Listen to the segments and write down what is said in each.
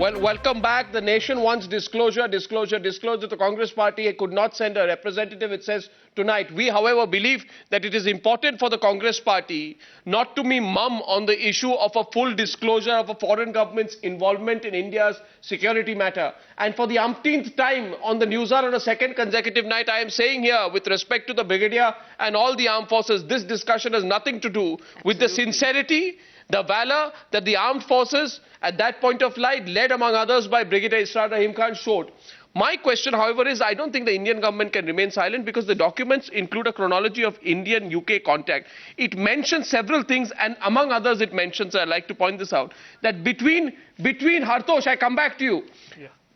Well, welcome back. The nation wants disclosure. The Congress party could not send a representative, it says tonight. We, however, believe that it is important for the Congress party not to be mum on the issue of a full disclosure of a foreign government's involvement in India's security matter. And for the umpteenth time on the Newshour on a second consecutive night, I am saying here, with respect to the Brigadier and all the armed forces, this discussion has nothing to do with the sincerity, the valor that the armed forces at that point of light, led among others by Brigadier Israr Rahim Khan, showed. My question, however, is I don't think the Indian government can remain silent because the documents include a chronology of Indian-UK contact. It mentions several things, and among others it mentions, I'd like to point this out, that between Hartosh, I come back to you,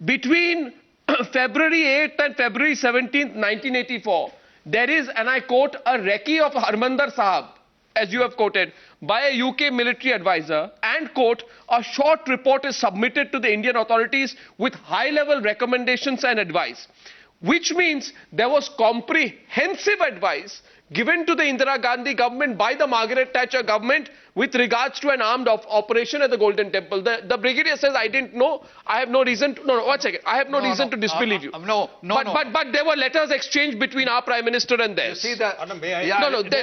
between February 8th and February 17th, 1984, there is, and I quote, a recce of Harmandir Sahab, as you have quoted, by a UK military advisor, and quote, a short report is submitted to the Indian authorities with high-level recommendations and advice, which means there was comprehensive advice given to the Indira Gandhi government by the Margaret Thatcher government with regards to an armed operation at the Golden Temple. The Brigadier says, I didn't know, I have no reason to, no, 1 second, I have no reason to disbelieve you. But there were letters exchanged between our Prime Minister and theirs. You see that?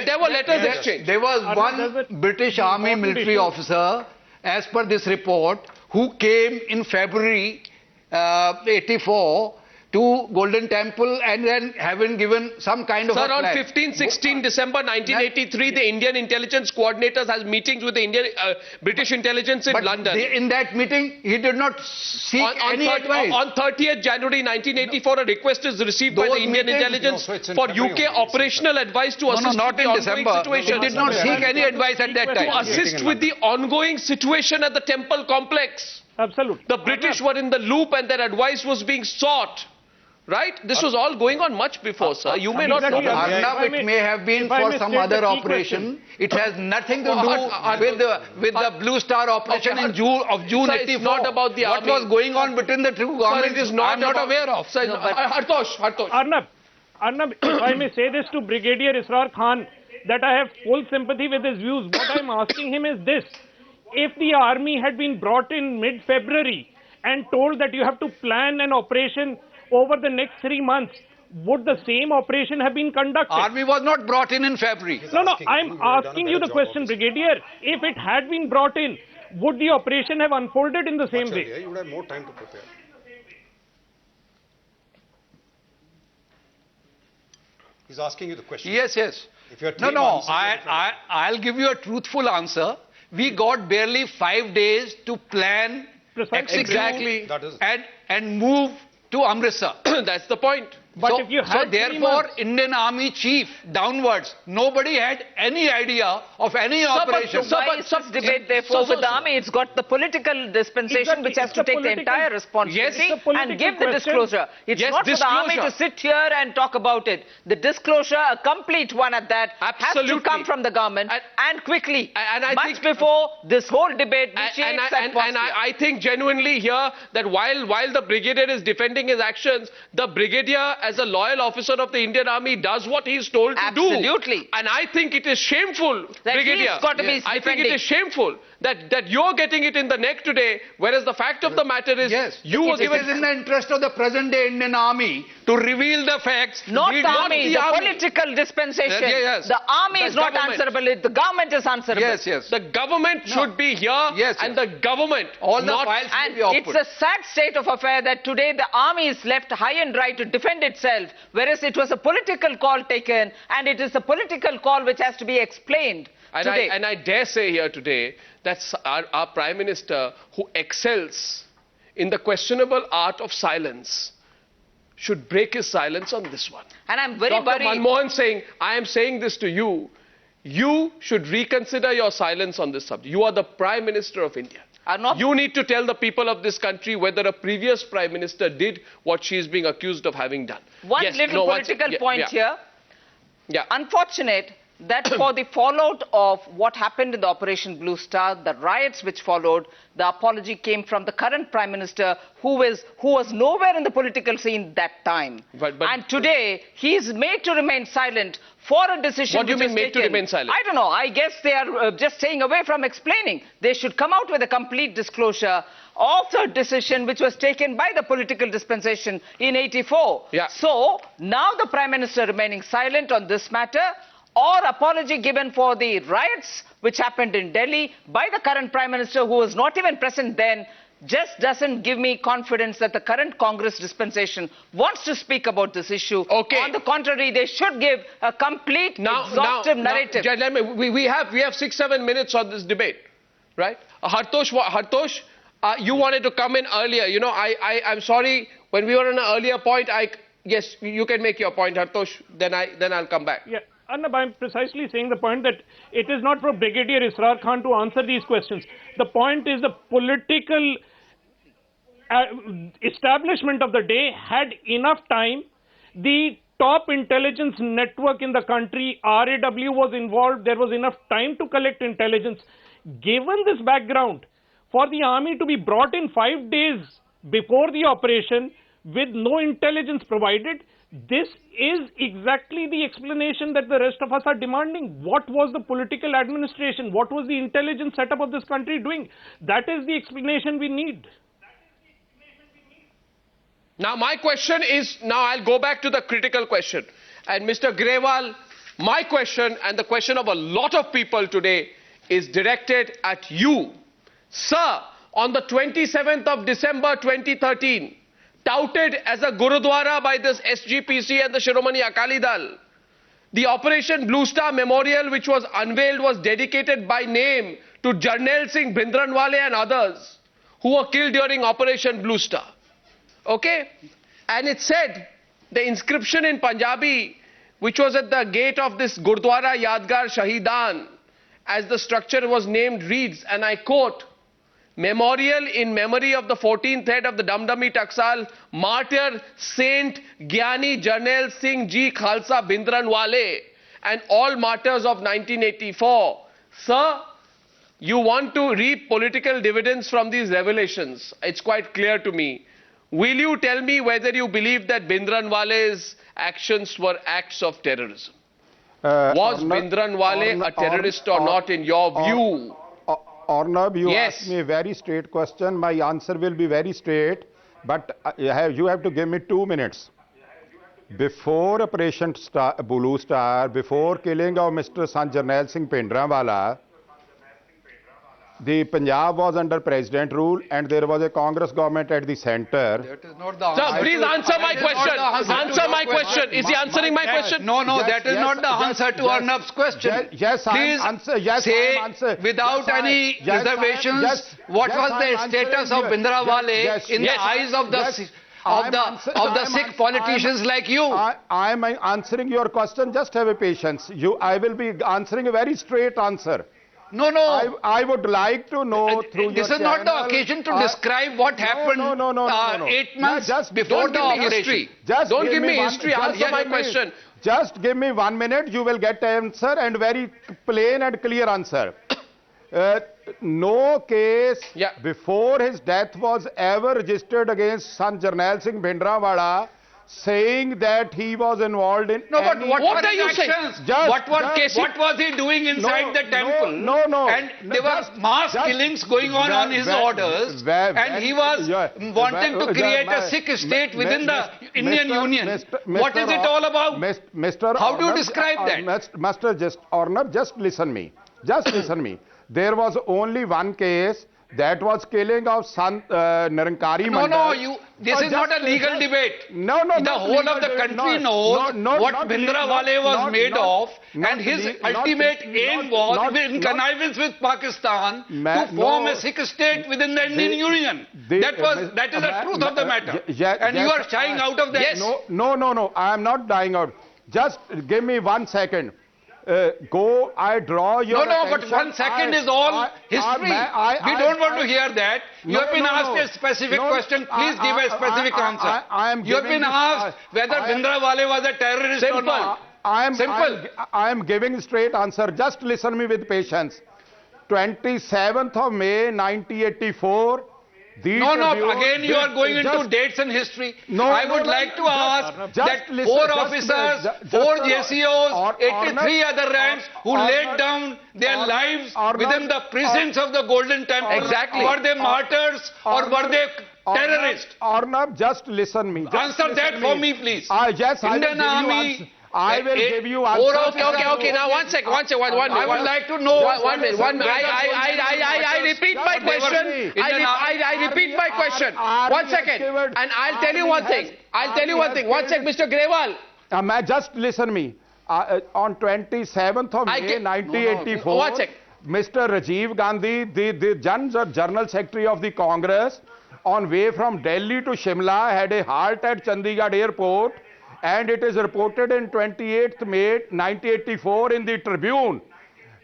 There were letters exchanged. There was one British Army military officer, as per this report, who came in February 84 to Golden Temple and then having given some kind of Sir, a on plan. 15-16 December 1983, the Indian intelligence coordinators has meetings with the British intelligence in London. In that meeting, he did not seek any advice. On 30th January 1984, a request is received by the Indian intelligence for UK operational advice to assist not with in the December. ongoing situation. He did not seek any advice at that time. To assist with the ongoing situation at the temple complex. Absolutely. The British were in the loop and their advice was being sought. Right? This was all going on much before, sir. You may not know. Arnab, it may have been for some other operation. It has nothing to do with the Bluestar operation in June of June 84. It's not about the what was going on between the two governments, it is not I'm not aware of. Sir, Hartosh. Arnab, if I may say this to Brigadier Israr Khan, that I have full sympathy with his views. What I'm asking him is this. If the army had been brought in mid-February and told that you have to plan an operation over the next 3 months, would the same operation have been conducted? Army was not brought in February. No, I'm asking you the question, Brigadier. If it had been brought in, would the operation have unfolded in the same way? You would have more time to prepare. He's asking you the question. Yes. If you're I'll give you a truthful answer. We got barely 5 days to plan, execute, and move to Amritsar. That's the point. But if you had therefore, Indian Army Chief downwards, nobody had any idea of any operation. Why is this debate therefore with the army? It's got the political dispensation which has to take the entire responsibility and give the disclosure. It's not for the army to sit here and talk about it. The disclosure, a complete one at that, has to come from the government and quickly. And much before this whole debate initiates and I think genuinely here that while the Brigadier is defending his actions, the Brigadier, as a loyal officer of the Indian Army, does what he is told to do. Absolutely. And I think it is shameful, that Brigadier. I think it is shameful that you're getting it in the neck today, whereas the fact of the matter is you were given... It is in the interest of the present-day Indian Army to reveal the facts. Not the army, the political dispensation. The army is not answerable, the government is answerable. Yes. The government should be here, and the government... And it's a sad state of affair that today the army is left high and dry to defend itself, whereas it was a political call taken, and it is a political call which has to be explained today. And I dare say here today that our Prime Minister, who excels in the questionable art of silence, should break his silence on this one. And I'm very Dr. Manmohan saying, I am saying this to you, you should reconsider your silence on this subject. You are the Prime Minister of India. Arnab, you need to tell the people of this country whether a previous Prime Minister did what she is being accused of having done. One little political point here. Unfortunate that for the fallout of what happened in the Operation Bluestar, the riots which followed, the apology came from the current Prime Minister who was nowhere in the political scene that time. And today, he is made to remain silent for a decision. What do you mean made to remain silent? I don't know. I guess they are just staying away from explaining. They should come out with a complete disclosure of the decision which was taken by the political dispensation in '84. Yeah. So, now the Prime Minister remaining silent on this matter, or apology given for the riots which happened in Delhi by the current Prime Minister who was not even present then, just doesn't give me confidence that the current Congress dispensation wants to speak about this issue. Okay. On the contrary, they should give a complete, exhaustive narrative. We have 6-7 minutes on this debate, right? Hartosh, you wanted to come in earlier. You know, I'm sorry, when we were on an earlier point, yes, you can make your point, Hartosh, then I'll come back. Yeah. Arnab, I'm precisely saying the point that it is not for Brigadier Israr Khan to answer these questions. The point is the political establishment of the day had enough time. The top intelligence network in the country, RAW, was involved. There was enough time to collect intelligence. Given this background, for the army to be brought in 5 days before the operation with no intelligence provided, this is exactly the explanation that the rest of us are demanding. What was the political administration? What was the intelligence setup of this country doing? That is the explanation we need. Now my question is, now I'll go back to the critical question. And Mr. Grewal, my question and the question of a lot of people today is directed at you. Sir, on the 27th of December 2013, touted as a Gurudwara by this SGPC and the Shiromani Akali Dal, the Operation Bluestar Memorial which was unveiled was dedicated by name to Jarnail Singh Bhindranwale and others who were killed during Operation Bluestar. Okay? And it said, the inscription in Punjabi, which was at the gate of this Gurdwara Yadgar Shahidan, as the structure was named, reads, and I quote, "Memorial in memory of the 14th head of the Damdami Taksal, martyr Saint Gyani Jarnail Singh Ji Khalsa Bhindranwale and all martyrs of 1984. Sir, you want to reap political dividends from these revelations. It's quite clear to me. Will you tell me whether you believe that Bhindranwale's actions were acts of terrorism? Was Bhindranwale a terrorist or not in your view? Arnab, you Yes. asked me a very straight question. My answer will be very straight, but you have to give me 2 minutes. Before Operation Bluestar, before killing of Mr. Jarnail Singh Bhindranwale, the Punjab was under president rule and there was a Congress government at the center. That is not the answer. Sir, please answer my question. Answer my question. Is he answering my question? No, that is not the answer to Arnab's question. Yes, please say without any reservations what was the status of Bhindranwale in the eyes of the Sikh politicians like you. I am answering your question. Just have a patience. I will be answering a very straight answer. No. I would like to know through this your is not the channel, occasion to describe what happened no. 8 months Just before Don't the give me operation. history. Just Don't give give me me history. one- Answer my question. Just give me 1 minute, you will get answer and very plain and clear answer. No case before his death was ever registered against son Jarnail Singh Bhindranwale saying that he was involved in But what are you saying? What was he doing inside the temple? No. And there were mass killings going on his orders, and he was wanting to create a Sikh state within the Indian Union. What is it all about? Mr. How do you describe that? Master, Arnab, just listen me. Just listen me. There was only one case. That was killing of son Nirankari Mandal. This is not a legal debate. No. The whole of the country knows what Bhindranwale was made of, and his ultimate aim was, in connivance with Pakistan, to form a Sikh state within the Indian Union. That is the truth of the matter. And you are shying out of that. No. I am not dying out. Just give me 1 second. I draw your but 1 second is all history. We don't want to hear that. You have been asked a specific question. Please give a specific answer. You have been asked whether Bhindranwale was a terrorist or not. I am giving straight answer. Just listen me with patience. 27th of May 1984. Again you are going into dates and history. I would like to ask that 4 officers, 4 JCOs, 83 other ranks who laid down their lives within the precincts of the Golden Temple. Exactly. Were they martyrs or were they terrorists? Arnab, just listen me. Answer that for me, please. Yes, Indian Army. I will give you answer. Okay. Now, one second. I would like to know. One minute. I repeat my question. I repeat my question. 1 second. And I'll tell you one thing. One sec, Mr. Grewal. Just listen me. On 27th of May 1984, One sec. Mr. Rajiv Gandhi, the General Secretary of the Congress, on way from Delhi to Shimla, had a halt at Chandigarh Airport. And it is reported in 28th May 1984 in the Tribune.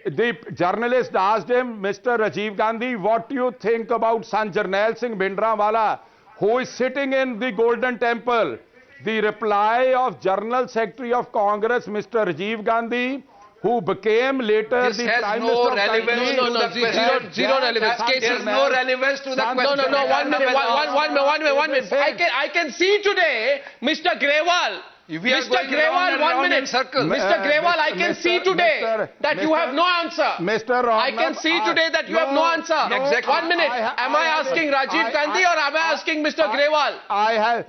The journalist asked him, Mr. Rajiv Gandhi, what do you think about San Jarnail Singh Bhindranwala, who is sitting in the Golden Temple? The reply of General Secretary of Congress, Mr. Rajiv Gandhi, who became later the Prime Minister of Relevance. Zero relevance. There is no relevance to the question. One minute. I can see today, Mr. Grewal. Mr. Grewal, 1 minute. Mr. Grewal, I can see today that you have no answer. I can see today that you have no answer. 1 minute. Am I asking Rajiv Gandhi or am I asking Mr. Grewal?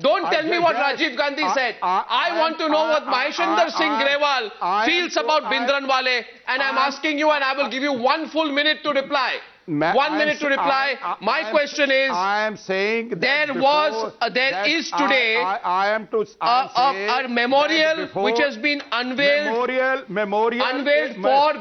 Don't tell me what Rajiv Gandhi said. I want to know what Maheshinder Singh Grewal feels about Bhindranwale, and I'm asking you, and I will give you 1 full minute to reply. 1 minute to reply. My question is, I am saying there is today a memorial which has been unveiled for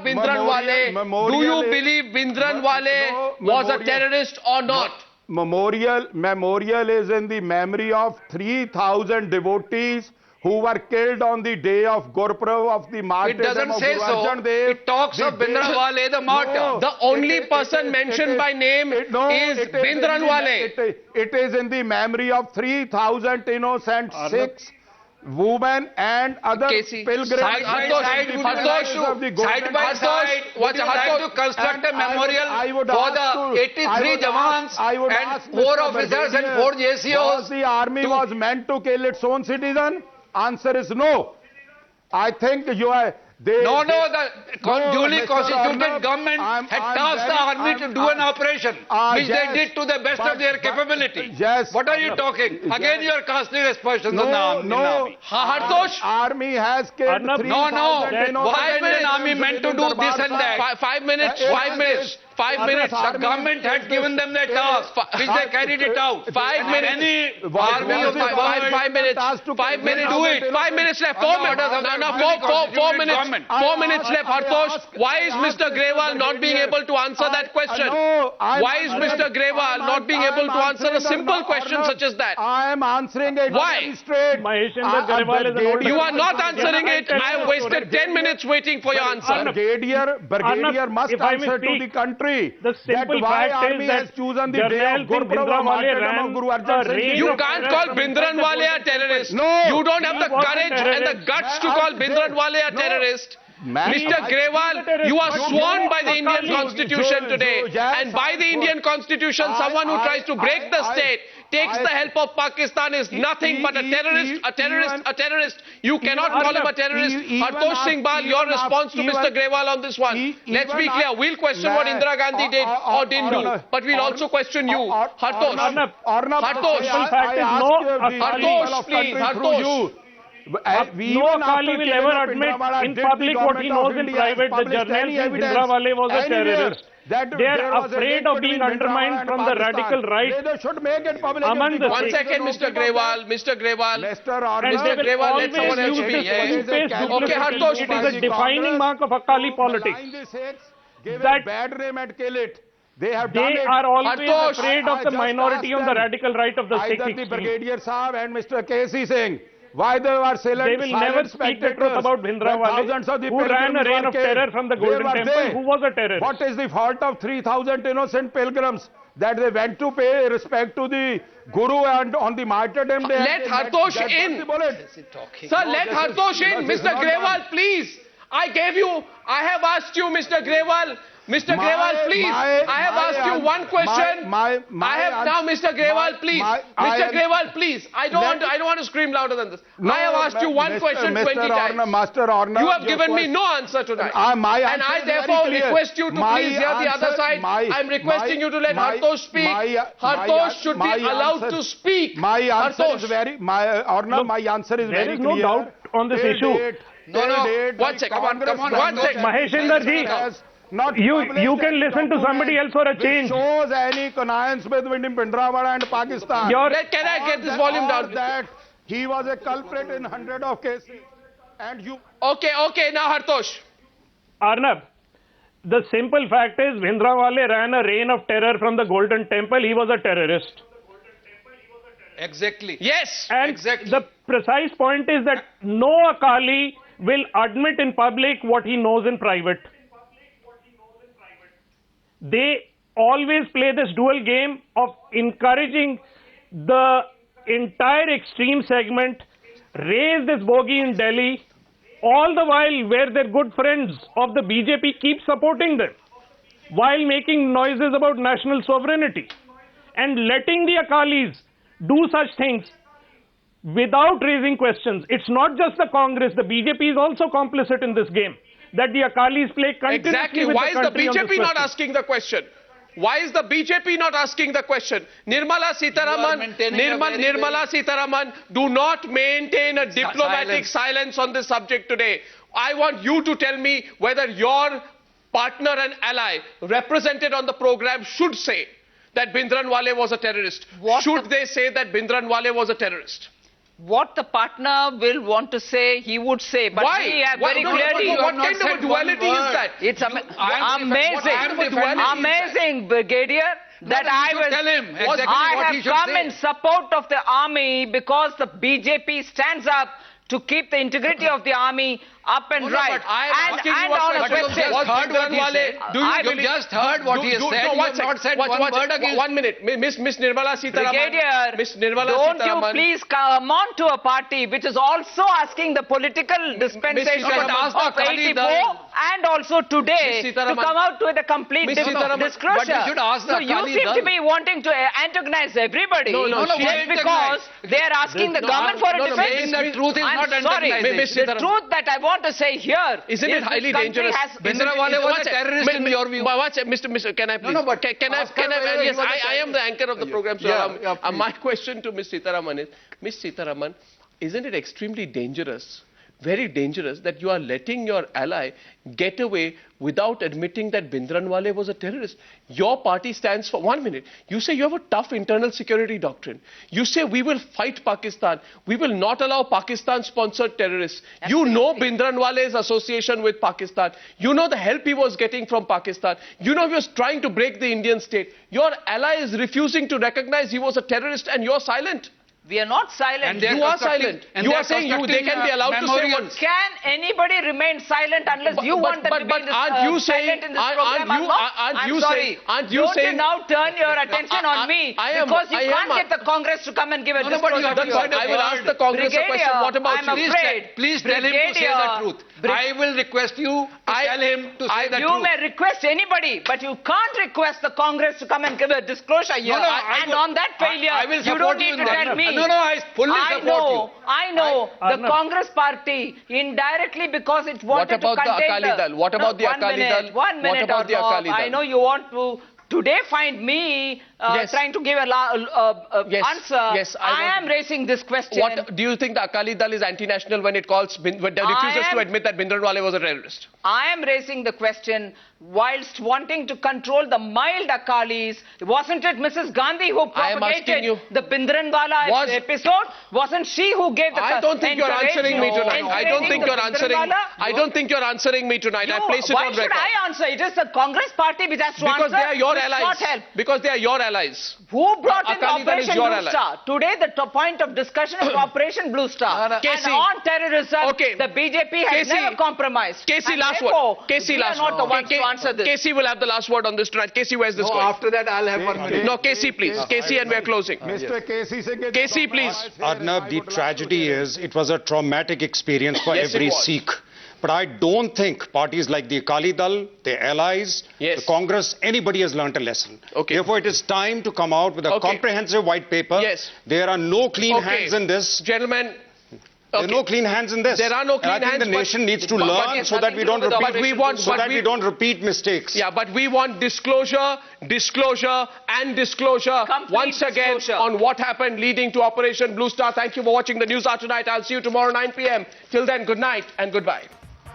Bhindranwale. Do you believe Bhindranwale was a terrorist or not? Memorial is in the memory of 3,000 devotees who were killed on the day of Gurpurav of the martyrdom. It doesn't say so. It talks of Bhindranwale, the martyr. The only person mentioned by name is Bhindranwale. It is in the memory of 3,000 innocent Sikhs, women and other pilgrims. Side by side, would you like to construct a memorial for the 83 Jawans and 4 officers and 4 JCOs? The army was meant to kill its own citizen? Answer is no. I think you are... The duly constituted government had tasked the army to do an operation, which they did to the best of their capability. Yes. What are you talking? Again you are casting aspersions on the army. Hartosh? Army has killed 3,000 Why is the army meant to do this and that? 5 minutes. 5 minutes. 5 minutes. The government had given them their task, which they carried it out. 5 minutes. Any army of the world 5 minutes. 5 minutes. Do it. 5 minutes left. 4 minutes. 4 minutes left. Hartosh, why is Mr. Grewal not being able to answer that question? Why is Mr. Grewal not being able to answer a simple question such as that? I am answering it very straight. You are not answering it. I have wasted 10 minutes waiting for your answer. Brigadier must answer to the country. The simple fact is that Jarnail Singh Bhindranwale ran a range. You can't call Bhindranwale a terrorist. No. You don't have the courage and the guts to call Bhindranwale a terrorist. Mr. Grewal, you are sworn by the Indian Constitution today, and by the Indian Constitution, someone who tries to break the state, takes the help of Pakistan, is nothing but a terrorist. You cannot call him a terrorist. Hartosh Singh Bal, your response to Mr. Grewal on this one. Let's be clear, we'll question what Indira Gandhi did or didn't do, but we'll also question you. Hartosh, please, Hartosh. No Akali will ever admit in public what he knows in private that Jarnail Singh Bhindranwale was a terrorist. They are afraid of being undermined from the radical right. They should make it public. One second, Mr. Grewal. Let someone else speak. Okay, Hartosh, it is a defining mark of Akali politics. Give it bad name and kill it. They are always afraid of the minority on the radical right of the Sikh extreme. The Brigadier Saab and Mr. C Singh. Why they were silent? They will never speak the truth about Bhindranwale, who ran a reign of terror from the Golden Temple, who was a terrorist. What is the fault of 3,000 innocent pilgrims? that they went to pay respect to the Guru and on the martyrdom day. Let Hartosh in. Sir, let Hartosh in. Mr. Grewal, please. I have asked you, Mr. Grewal. Mr. Grewal, please. I have asked you one question. Now, Mr. Grewal, please. Mr. Grewal, please. I don't want to scream louder than this. I have asked you one question 20 times. Master Arnab, you have given me no answer tonight. And I therefore request you to please hear the other side. I am requesting you to let Hartosh speak. Hartosh should be allowed to speak. My answer is very clear. There is no doubt on this issue. No. One second. Come on. One second. Maheshinder ji. You can listen to somebody else for a change. Shows any connivance between Bhindranwale and Pakistan. Can I get this volume down? That he was a culprit in hundreds of cases. And you... Okay, now Hartosh. Arnab, the simple fact is Bhindranwale ran a reign of terror from the Golden Temple. He was a terrorist. Exactly. Yes. And exactly. The precise point is that no Akali will admit in public what he knows in private. They always play this dual game of encouraging the entire extreme segment, raise this bogey in Delhi, all the while where their good friends of the BJP keep supporting them, while making noises about national sovereignty and letting the Akalis do such things without raising questions. It's not just the Congress, the BJP is also complicit in this game that the Akalis play continuously. Exactly. With Why the is the BJP not asking the question? Why is the BJP not asking the question? Nirmala Sitharaman, do not maintain a diplomatic silence on this subject today. I want you to tell me whether your partner and ally represented on the program should say that Bhindranwale was a terrorist. Should they say that Bhindranwale was a terrorist? What the partner will want to say, he would say. But why? We have very clearly... What kind of a duality is that? It's amazing, Brigadier, that I have come in support of the army because the BJP stands up to keep the integrity of the army up and right. You just heard what he has said. You have not said one word against. 1 minute. Miss Nirmala Sitharaman. Brigadier, don't you please come on to a party which is also asking the political dispensation of 84 and also today to come out with a complete disclosure. So you seem to be wanting to antagonize everybody just because they are asking the government for a defense. The truth is not antagonizing. The truth that I want to say here isn't it highly dangerous? Bhindranwale was a terrorist in your view. Mr. Can I please? Yes, I am the anchor of the program. So my question to Ms. Sitharaman is, Ms. Sitharaman, isn't it extremely dangerous, very dangerous, that you are letting your ally get away without admitting that Bhindranwale was a terrorist? Your party stands for... 1 minute. You say you have a tough internal security doctrine. You say we will fight Pakistan. We will not allow Pakistan-sponsored terrorists. Absolutely. You know Bhindranwale's association with Pakistan. You know the help he was getting from Pakistan. You know he was trying to break the Indian state. Your ally is refusing to recognize he was a terrorist and you're silent. We are not silent. You are silent. You are saying they can be allowed to say what... Can anybody remain silent unless you want them to be silent in this program? Aren't you saying... Don't you now turn your attention on me because you can't get the Congress to come and give a disclosure to you. I will ask the Congress a question. What about you? Please tell him to say the truth. I will request you to tell him to say the truth. You may request anybody, but you can't request the Congress to come and give a disclosure here. And on that failure, you don't need to tell me. I fully support you. I know. The Congress party, indirectly because it wanted to contain the... What about the Akali Dal? 1 minute, What about the Akali Dal? I know you want to today find me trying to give an answer. Yes, I am raising this question. What do you think the Akali Dal is anti-national when it refuses to admit that Bhindranwale was a terrorist? I am raising the question whilst wanting to control the mild Akalis. Wasn't it Mrs. Gandhi who propagated the Bhindranwala episode? Wasn't she who gave the... I don't think you're answering me tonight. I don't think you're answering me tonight. I place it on record. Why should I answer? It is the Congress party which has to answer. Because they are your allies. Because they are your allies. Who brought in Akali Dal is Operation your Bluestar? Today, the point of discussion is Operation Bluestar. And on terrorism, the BJP has never compromised. Casey, And last therefore, word. Casey, we last are not the word. ones to answer this. Casey will have the last word on this tonight. Casey, where's this going? After that, I'll have 1 minute. No, Casey, please. Casey, and we're closing. Mr. Casey Singh. Casey, please. Arnab, the tragedy is it was a traumatic experience for Yes, it every was. Sikh. But I don't think parties like the Akali Dal, the allies, Yes. the Congress, anybody has learnt a lesson. Okay. Therefore, it is time to come out with a comprehensive white paper. Yes. There are no clean hands in this. Gentlemen, there are no clean hands in this. There are no clean and I think hands, the nation needs to learn so that we don't repeat mistakes. Yeah, but we want disclosure, disclosure, and disclosure Complete once again disclosure. on what happened leading to Operation Bluestar. Thank you for watching the News Hour tonight. I'll see you tomorrow 9 p.m. Till then, good night and goodbye.